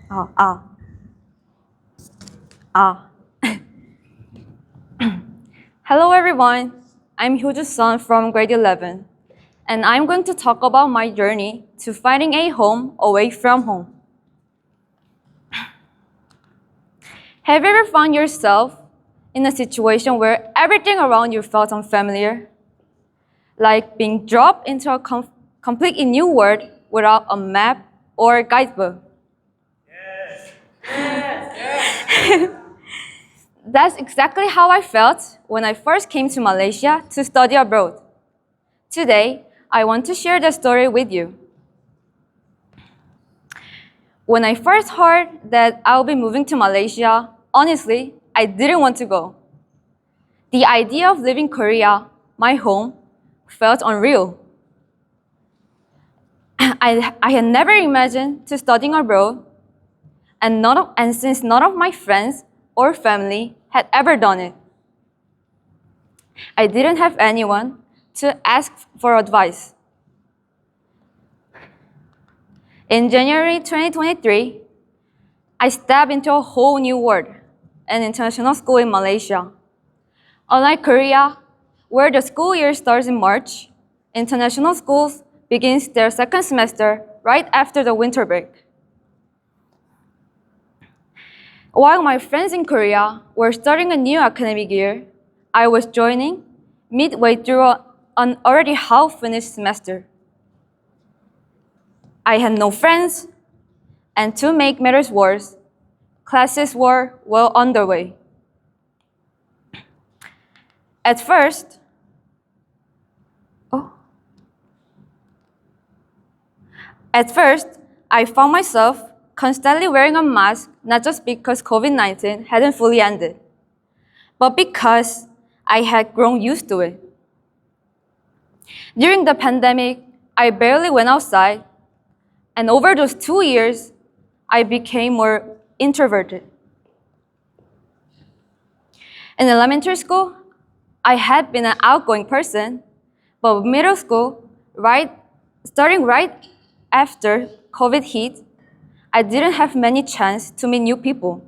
Ah, ah, ah. Hello everyone, I'm Hyojoo Sun from grade 11, and I'm going to talk about my journey to finding a home away from home. Have you ever found yourself in a situation where everything around you felt unfamiliar? Like being dropped into a completely new world without a map or guidebook? That's exactly how I felt when I first came to Malaysia to study abroad. Today, I want to share the story with you. When I first heard that I'll be moving to Malaysia, honestly, I didn't want to go. The idea of leaving Korea, my home, felt unreal. I had never imagined to studying abroad, and since none of my friends or family had ever done it, I didn't have anyone to ask for advice. In January 2023, I stepped into a whole new world, an international school in Malaysia. Unlike Korea, where the school year starts in March, international schools begins their second semester right after the winter break. While my friends in Korea were starting a new academic year, I was joining midway through an already half-finished semester. I had no friends, and to make matters worse, classes were well underway. At first, oh, at first, I found myself constantly wearing a mask, not just because COVID-19 hadn't fully ended, but because I had grown used to it. During the pandemic, I barely went outside, and over those 2 years, I became more introverted. In elementary school, I had been an outgoing person, but middle school, starting right after COVID hit, I didn't have many chance to meet new people.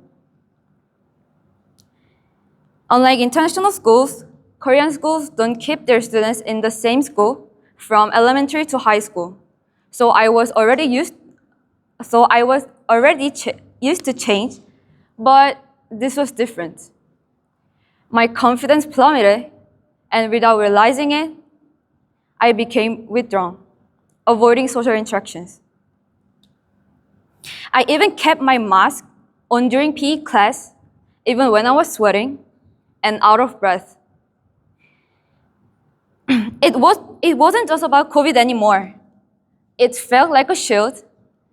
Unlike international schools, Korean schools don't keep their students in the same school from elementary to high school. So I was already used to change, but this was different. My confidence plummeted, and without realizing it, I became withdrawn, avoiding social interactions. I even kept my mask on during PE class, even when I was sweating and out of breath. It wasn't just about COVID anymore. It felt like a shield,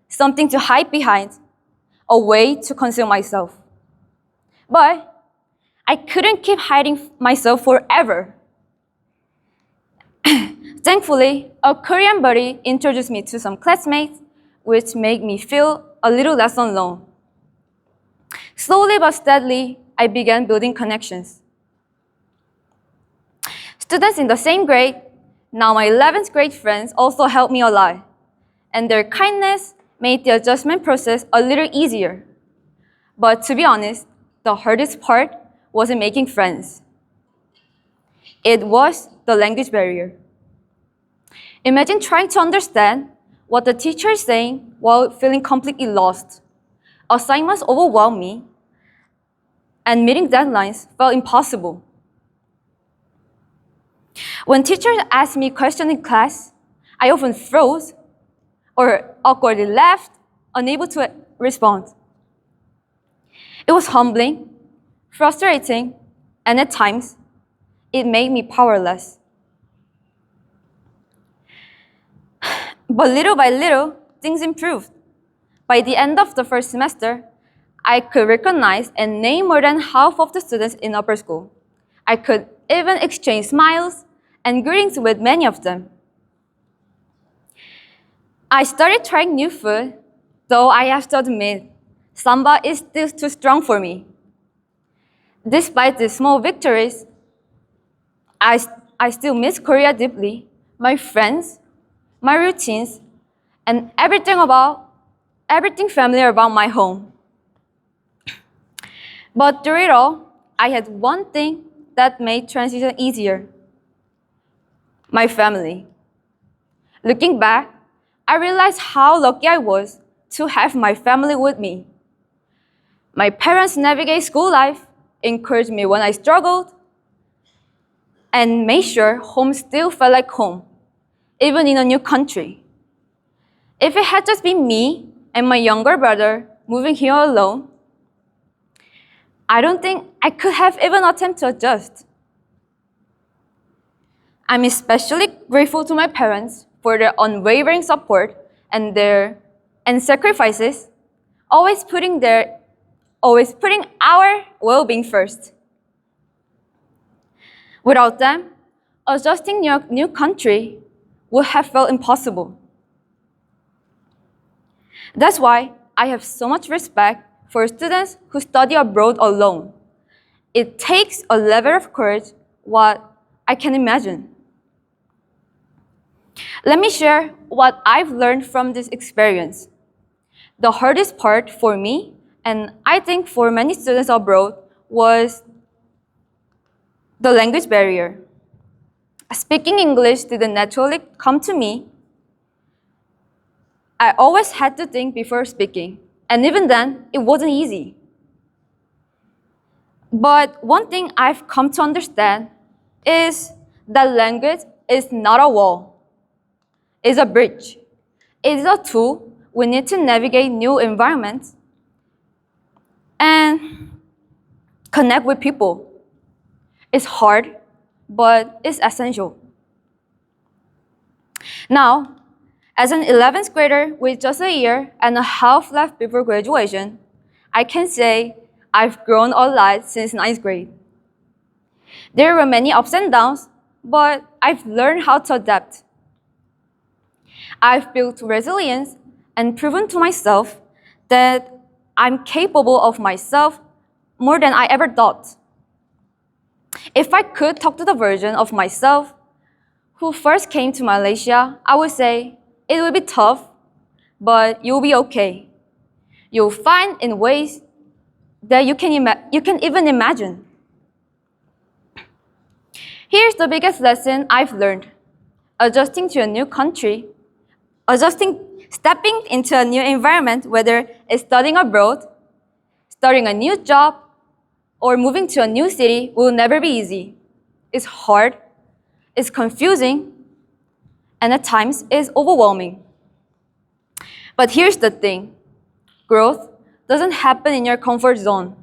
something to hide behind, a way to conceal myself. But I couldn't keep hiding myself forever. Thankfully, a Korean buddy introduced me to some classmates, which made me feel a little less alone. Slowly but steadily, I began building connections. Students in the same grade, now my 11th grade friends, also helped me a lot, and their kindness made the adjustment process a little easier. But to be honest, the hardest part wasn't making friends. It was the language barrier. Imagine trying to understand what the teacher is saying while feeling completely lost. Assignments overwhelmed me, and meeting deadlines felt impossible. When teachers asked me questions in class, I often froze or awkwardly laughed, unable to respond. It was humbling, frustrating, and at times, it made me powerless. But little by little, things improved. By the end of the first semester, I could recognize and name more than half of the students in upper school. I could even exchange smiles and greetings with many of them. I started trying new food, though I have to admit, samba is still too strong for me. Despite these small victories, I still miss Korea deeply, my friends, my routines, and everything about everything familiar about my home. But through it all, I had one thing that made transition easier: my family. Looking back, I realized how lucky I was to have my family with me. My parents navigate school life, encouraged me when I struggled, and made sure home still felt like home, even in a new country. If it had just been me and my younger brother moving here alone, I don't think I could have even attempted to adjust. I'm especially grateful to my parents for their unwavering support and their sacrifices, always putting our well-being first. Without them, adjusting new country would have felt impossible. That's why I have so much respect for students who study abroad alone. It takes a level of courage what I can imagine. Let me share what I've learned from this experience. The hardest part for me, and I think for many students abroad, was the language barrier. Speaking English didn't naturally come to me. I always had to think before speaking, and even then, it wasn't easy. But one thing I've come to understand is that language is not a wall, it's a bridge. It is a tool we need to navigate new environments and connect with people. It's hard, but it's essential. Now, as an 11th grader with just a year and a half left before graduation, I can say I've grown a lot since 9th grade. There were many ups and downs, but I've learned how to adapt. I've built resilience and proven to myself that I'm capable of myself more than I ever thought. If I could talk to the version of myself who first came to Malaysia, I would say it will be tough, but you'll be okay. You'll find in ways that you can even imagine. Here's the biggest lesson I've learned. Adjusting to a new country, stepping into a new environment, whether it's studying abroad, starting a new job, or moving to a new city, will never be easy. It's hard, it's confusing, and at times it's overwhelming. But here's the thing: growth doesn't happen in your comfort zone.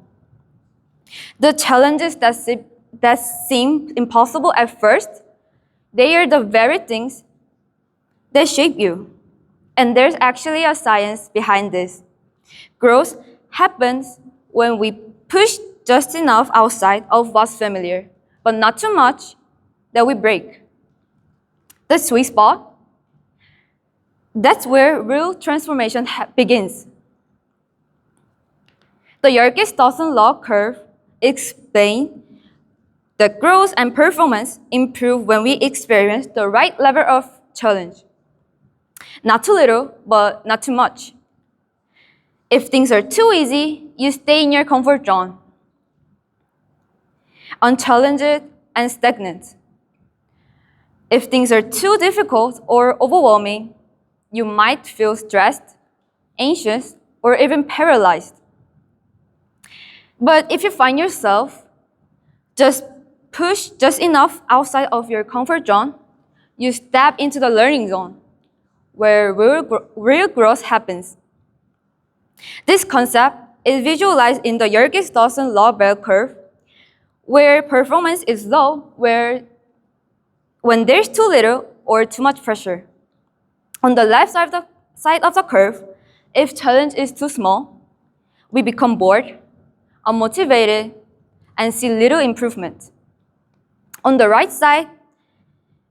The challenges that seem impossible at first, they are the very things that shape you. And there's actually a science behind this. Growth happens when we push just enough outside of what's familiar, but not too much that we break. The sweet spot, that's where real transformation begins. The Yerkes-Dawson law curve explains that growth and performance improve when we experience the right level of challenge. Not too little, but not too much. If things are too easy, you stay in your comfort zone, unchallenged and stagnant. If things are too difficult or overwhelming, you might feel stressed, anxious, or even paralyzed. But if you find yourself just push just enough outside of your comfort zone, you step into the learning zone, where real growth happens. This concept is visualized in the Yerkes-Dawson law bell curve, where performance is low when there's too little or too much pressure. On the left side of the curve, if challenge is too small, we become bored, unmotivated, and see little improvement. On the right side,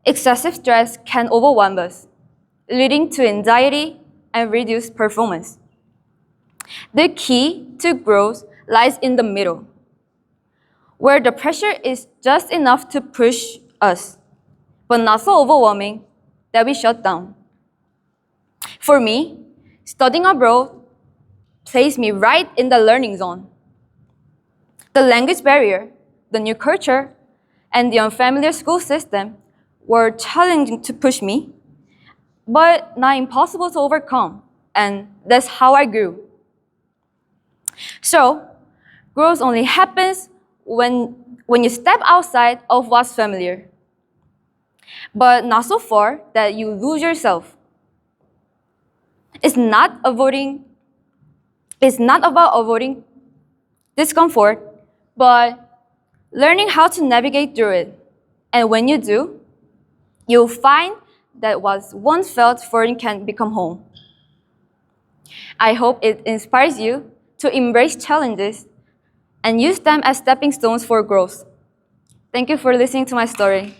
excessive stress can overwhelm us, leading to anxiety and reduced performance. The key to growth lies in the middle, where the pressure is just enough to push us, but not so overwhelming that we shut down. For me, studying abroad placed me right in the learning zone. The language barrier, the new culture, and the unfamiliar school system were challenging to push me, but not impossible to overcome, and that's how I grew. So, growth only happens when you step outside of what's familiar, but not so far that you lose yourself. It's not about avoiding discomfort, but learning how to navigate through it. And when you do, you'll find that what once felt foreign can become home. I hope it inspires you to embrace challenges and use them as stepping stones for growth. Thank you for listening to my story.